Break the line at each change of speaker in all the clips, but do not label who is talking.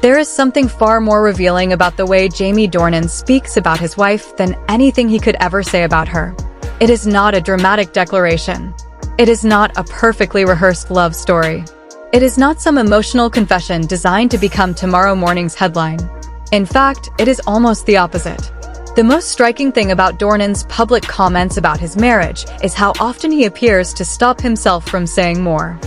There is something far more revealing about the way Jamie Dornan speaks about his wife than anything he could ever say about her. It is not a dramatic declaration. It is not a perfectly rehearsed love story. It is not some emotional confession designed to become tomorrow morning's headline. In fact, it is almost the opposite. The most striking thing about Dornan's public comments about his marriage is how often he appears to stop himself from saying more.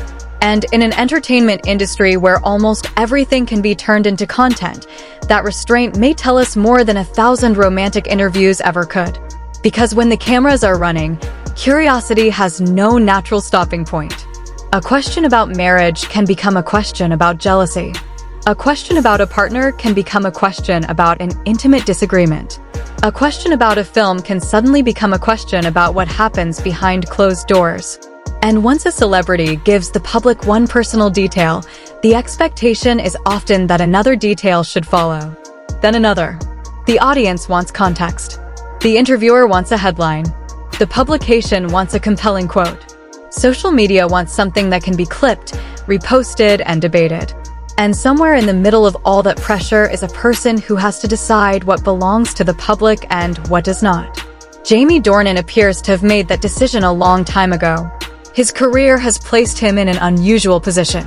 And in an entertainment industry where almost everything can be turned into content, that restraint may tell us more than 1,000 romantic interviews ever could. Because when the cameras are running, curiosity has no natural stopping point. A question about marriage can become a question about jealousy. A question about a partner can become a question about an intimate disagreement. A question about a film can suddenly become a question about what happens behind closed doors. And once a celebrity gives the public one personal detail, the expectation is often that another detail should follow. Then another. The audience wants context. The interviewer wants a headline. The publication wants a compelling quote. Social media wants something that can be clipped, reposted, and debated. And somewhere in the middle of all that pressure is a person who has to decide what belongs to the public and what does not. Jamie Dornan appears to have made that decision a long time ago. His career has placed him in an unusual position.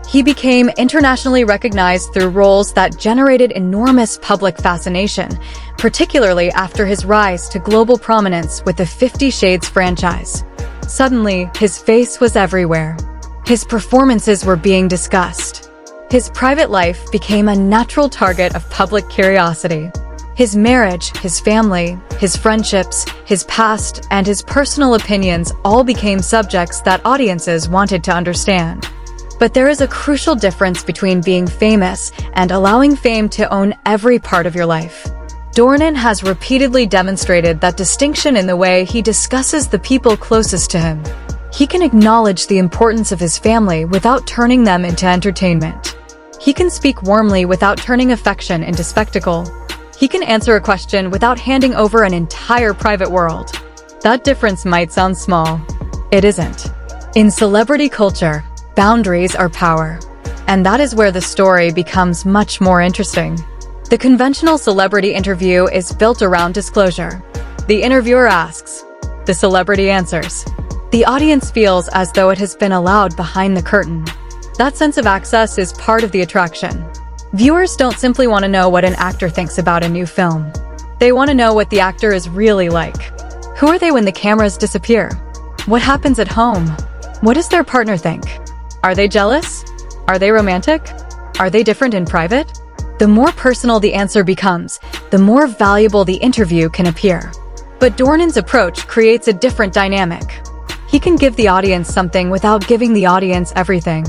He became internationally recognized through roles that generated enormous public fascination, particularly after his rise to global prominence with the 50 Shades franchise. Suddenly, his face was everywhere. His performances were being discussed. His private life became a natural target of public curiosity. His marriage, his family, his friendships, his past, and his personal opinions all became subjects that audiences wanted to understand. But there is a crucial difference between being famous and allowing fame to own every part of your life. Dornan has repeatedly demonstrated that distinction in the way he discusses the people closest to him. He can acknowledge the importance of his family without turning them into entertainment. He can speak warmly without turning affection into spectacle. He can answer a question without handing over an entire private world. That difference might sound small. It isn't. In celebrity culture, boundaries are power. And that is where the story becomes much more interesting. The conventional celebrity interview is built around disclosure. The interviewer asks. The celebrity answers. The audience feels as though it has been allowed behind the curtain. That sense of access is part of the attraction. Viewers don't simply want to know what an actor thinks about a new film. They want to know what the actor is really like. Who are they when the cameras disappear? What happens at home? What does their partner think? Are they jealous? Are they romantic? Are they different in private? The more personal the answer becomes, the more valuable the interview can appear. But Dornan's approach creates a different dynamic. He can give the audience something without giving the audience everything.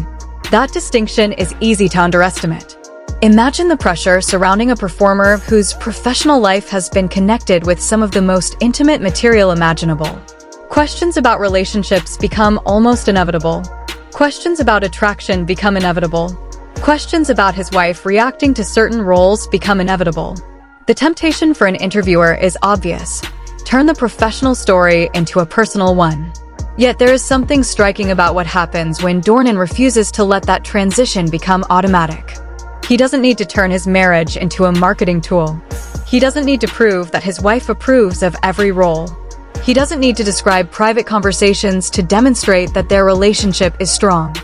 That distinction is easy to underestimate. Imagine the pressure surrounding a performer whose professional life has been connected with some of the most intimate material imaginable. Questions about relationships become almost inevitable. Questions about attraction become inevitable. Questions about his wife reacting to certain roles become inevitable. The temptation for an interviewer is obvious. Turn the professional story into a personal one. Yet there is something striking about what happens when Dornan refuses to let that transition become automatic. He doesn't need to turn his marriage into a marketing tool. He doesn't need to prove that his wife approves of every role. He doesn't need to describe private conversations to demonstrate that their relationship is strong.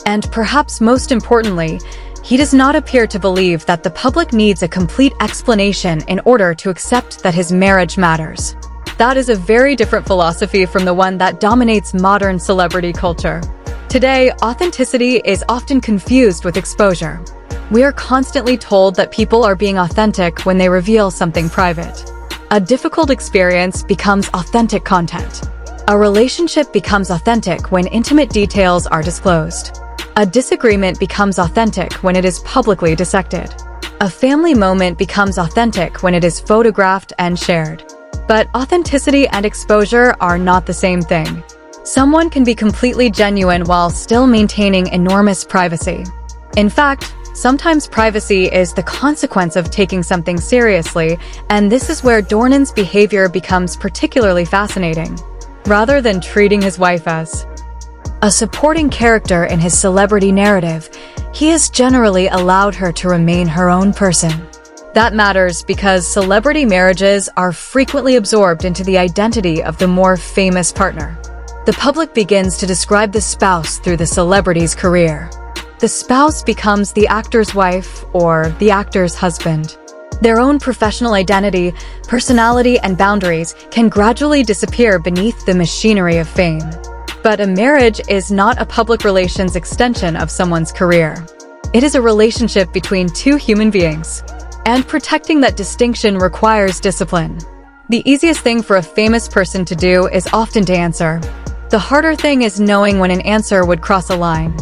And perhaps most importantly, he does not appear to believe that the public needs a complete explanation in order to accept that his marriage matters. That is a very different philosophy from the one that dominates modern celebrity culture. Today, authenticity is often confused with exposure. We are constantly told that people are being authentic when they reveal something private. A difficult experience becomes authentic content. A relationship becomes authentic when intimate details are disclosed. A disagreement becomes authentic when it is publicly dissected. A family moment becomes authentic when it is photographed and shared. But authenticity and exposure are not the same thing. Someone can be completely genuine while still maintaining enormous privacy. In fact, sometimes privacy is the consequence of taking something seriously, and this is where Dornan's behavior becomes particularly fascinating. Rather than treating his wife as A supporting character in his celebrity narrative, he has generally allowed her to remain her own person. That matters because celebrity marriages are frequently absorbed into the identity of the more famous partner. The public begins to describe the spouse through the celebrity's career. The spouse becomes the actor's wife or the actor's husband. Their own professional identity, personality, and boundaries can gradually disappear beneath the machinery of fame. But a marriage is not a public relations extension of someone's career. It is a relationship between two human beings. And protecting that distinction requires discipline. The easiest thing for a famous person to do is often to answer. The harder thing is knowing when an answer would cross a line.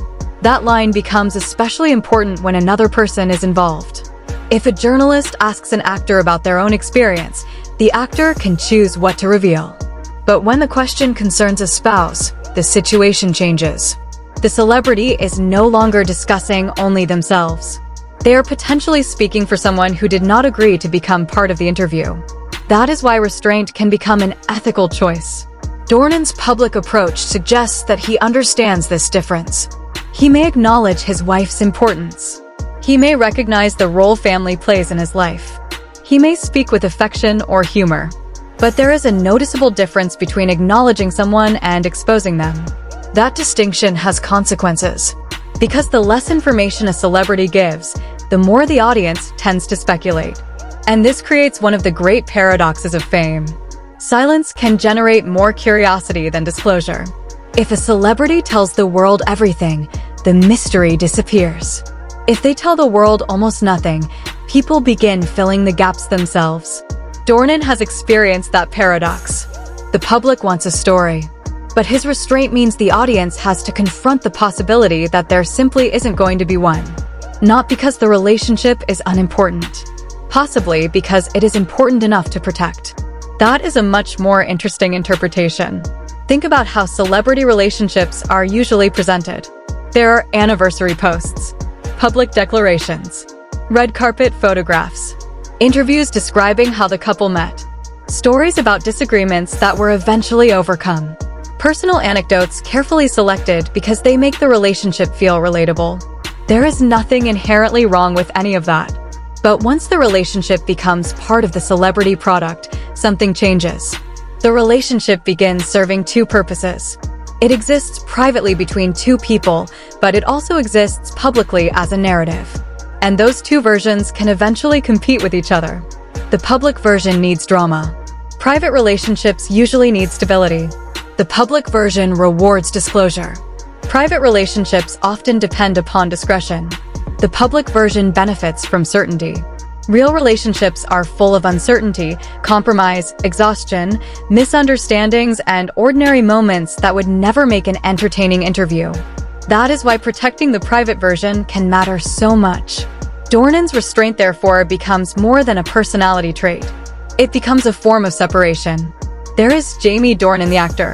That line becomes especially important when another person is involved. If a journalist asks an actor about their own experience, the actor can choose what to reveal. But when the question concerns a spouse, the situation changes. The celebrity is no longer discussing only themselves. They are potentially speaking for someone who did not agree to become part of the interview. That is why restraint can become an ethical choice. Dornan's public approach suggests that he understands this difference. He may acknowledge his wife's importance. He may recognize the role family plays in his life. He may speak with affection or humor. But there is a noticeable difference between acknowledging someone and exposing them. That distinction has consequences. Because the less information a celebrity gives, the more the audience tends to speculate. And this creates one of the great paradoxes of fame. Silence can generate more curiosity than disclosure. If a celebrity tells the world everything, the mystery disappears. If they tell the world almost nothing, people begin filling the gaps themselves. Dornan has experienced that paradox. The public wants a story. But his restraint means the audience has to confront the possibility that there simply isn't going to be one. Not because the relationship is unimportant. Possibly because it is important enough to protect. That is a much more interesting interpretation. Think about how celebrity relationships are usually presented. There are anniversary posts, public declarations, red carpet photographs, interviews describing how the couple met, stories about disagreements that were eventually overcome. Personal anecdotes carefully selected because they make the relationship feel relatable. There is nothing inherently wrong with any of that. But once the relationship becomes part of the celebrity product, something changes. The relationship begins serving two purposes. It exists privately between two people, but it also exists publicly as a narrative. And those two versions can eventually compete with each other. The public version needs drama. Private relationships usually need stability. The public version rewards disclosure. Private relationships often depend upon discretion. The public version benefits from certainty. Real relationships are full of uncertainty, compromise, exhaustion, misunderstandings, and ordinary moments that would never make an entertaining interview. That is why protecting the private version can matter so much. Dornan's restraint, therefore, becomes more than a personality trait. It becomes a form of separation. There is Jamie Dornan, the actor,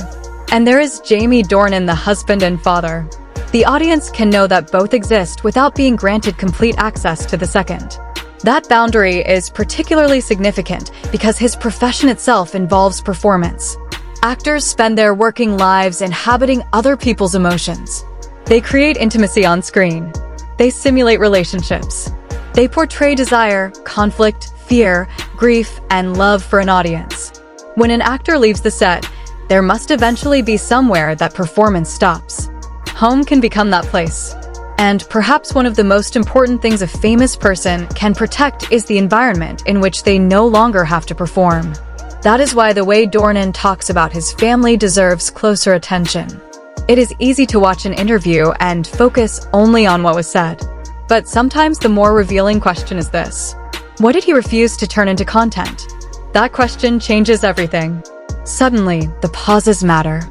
and there is Jamie Dornan, the husband and father. The audience can know that both exist without being granted complete access to the second. That boundary is particularly significant because his profession itself involves performance. Actors spend their working lives inhabiting other people's emotions. They create intimacy on screen. They simulate relationships. They portray desire, conflict, fear, grief, and love for an audience. When an actor leaves the set, there must eventually be somewhere that performance stops. Home can become that place. And perhaps one of the most important things a famous person can protect is the environment in which they no longer have to perform. That is why the way Dornan talks about his family deserves closer attention. It is easy to watch an interview and focus only on what was said. But sometimes the more revealing question is this: what did he refuse to turn into content? That question changes everything. Suddenly, the pauses matter.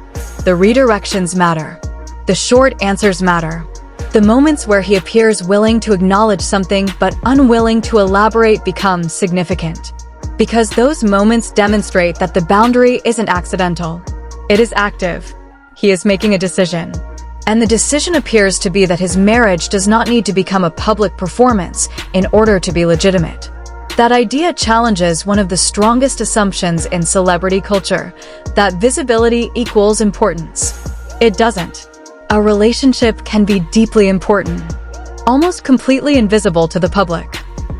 The redirections matter. The short answers matter. The moments where he appears willing to acknowledge something but unwilling to elaborate become significant. Because those moments demonstrate that the boundary isn't accidental. It is active. He is making a decision. And the decision appears to be that his marriage does not need to become a public performance in order to be legitimate. That idea challenges one of the strongest assumptions in celebrity culture, that visibility equals importance. It doesn't. A relationship can be deeply important, almost completely invisible to the public.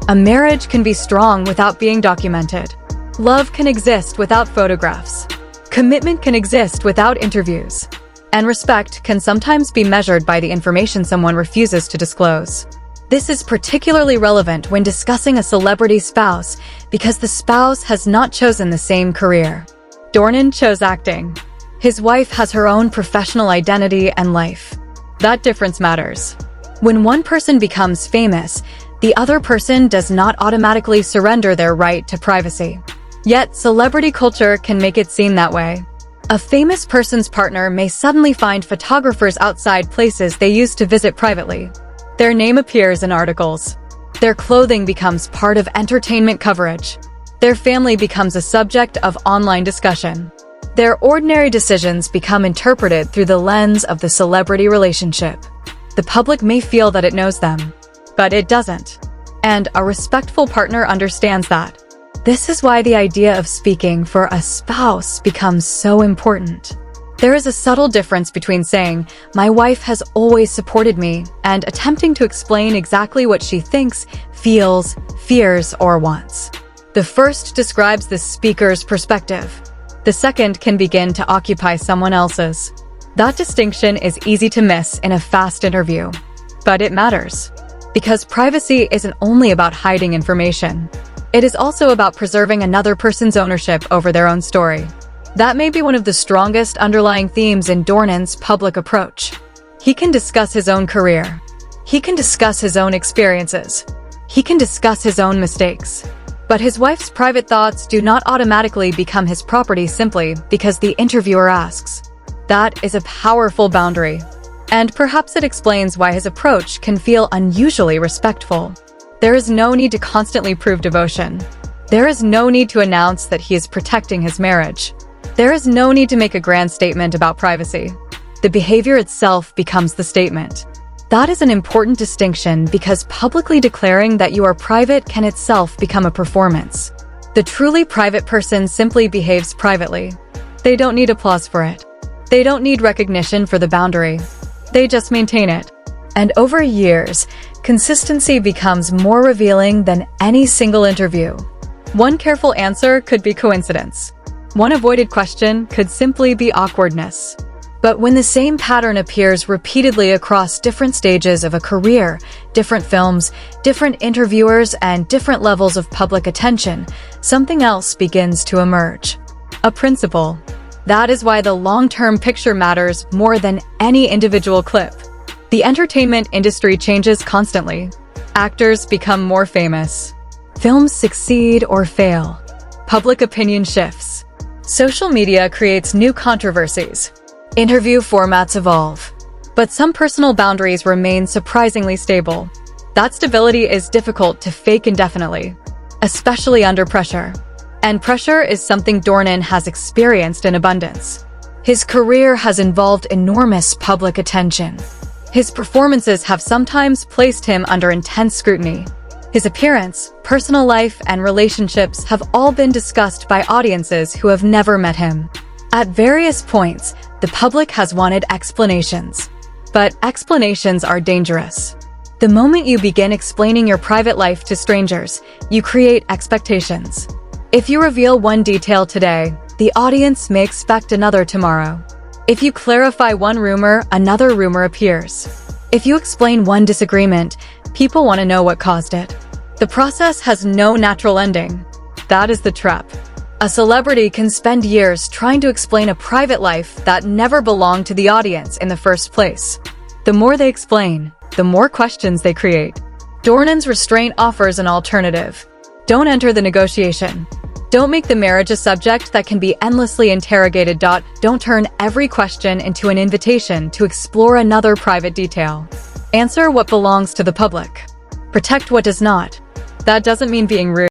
A marriage can be strong without being documented. Love can exist without photographs. Commitment can exist without interviews. And respect can sometimes be measured by the information someone refuses to disclose. This is particularly relevant when discussing a celebrity spouse because the spouse has not chosen the same career. Dornan chose acting. His wife has her own professional identity and life. That difference matters. When one person becomes famous, the other person does not automatically surrender their right to privacy. Yet, celebrity culture can make it seem that way. A famous person's partner may suddenly find photographers outside places they used to visit privately. Their name appears in articles. Their clothing becomes part of entertainment coverage. Their family becomes a subject of online discussion. Their ordinary decisions become interpreted through the lens of the celebrity relationship. The public may feel that it knows them, but it doesn't. And a respectful partner understands that. This is why the idea of speaking for a spouse becomes so important. There is a subtle difference between saying, "My wife has always supported me," and attempting to explain exactly what she thinks, feels, fears, or wants. The first describes the speaker's perspective. The second can begin to occupy someone else's. That distinction is easy to miss in a fast interview. But it matters. Because privacy isn't only about hiding information. It is also about preserving another person's ownership over their own story. That may be one of the strongest underlying themes in Dornan's public approach. He can discuss his own career. He can discuss his own experiences. He can discuss his own mistakes. But his wife's private thoughts do not automatically become his property simply because the interviewer asks. That is a powerful boundary. And perhaps it explains why his approach can feel unusually respectful. There is no need to constantly prove devotion. There is no need to announce that he is protecting his marriage. There is no need to make a grand statement about privacy. The behavior itself becomes the statement. That is an important distinction because publicly declaring that you are private can itself become a performance. The truly private person simply behaves privately. They don't need applause for it. They don't need recognition for the boundary. They just maintain it. And over years, consistency becomes more revealing than any single interview. One careful answer could be coincidence. One avoided question could simply be awkwardness. But when the same pattern appears repeatedly across different stages of a career, different films, different interviewers, and different levels of public attention, something else begins to emerge. A principle. That is why the long-term picture matters more than any individual clip. The entertainment industry changes constantly. Actors become more famous. Films succeed or fail. Public opinion shifts. Social media creates new controversies. Interview formats evolve. But some personal boundaries remain surprisingly stable. That stability is difficult to fake indefinitely, especially under pressure. And pressure is something Dornan has experienced in abundance. His career has involved enormous public attention. His performances have sometimes placed him under intense scrutiny. His appearance, personal life, and relationships have all been discussed by audiences who have never met him. At various points, the public has wanted explanations. But explanations are dangerous. The moment you begin explaining your private life to strangers, you create expectations. If you reveal one detail today, the audience may expect another tomorrow. If you clarify one rumor, another rumor appears. If you explain one disagreement, people want to know what caused it. The process has no natural ending. That is the trap. A celebrity can spend years trying to explain a private life that never belonged to the audience in the first place. The more they explain, the more questions they create. Dornan's restraint offers an alternative. Don't enter the negotiation. Don't make the marriage a subject that can be endlessly interrogated. Don't turn every question into an invitation to explore another private detail. Answer what belongs to the public. Protect what does not. That doesn't mean being rude.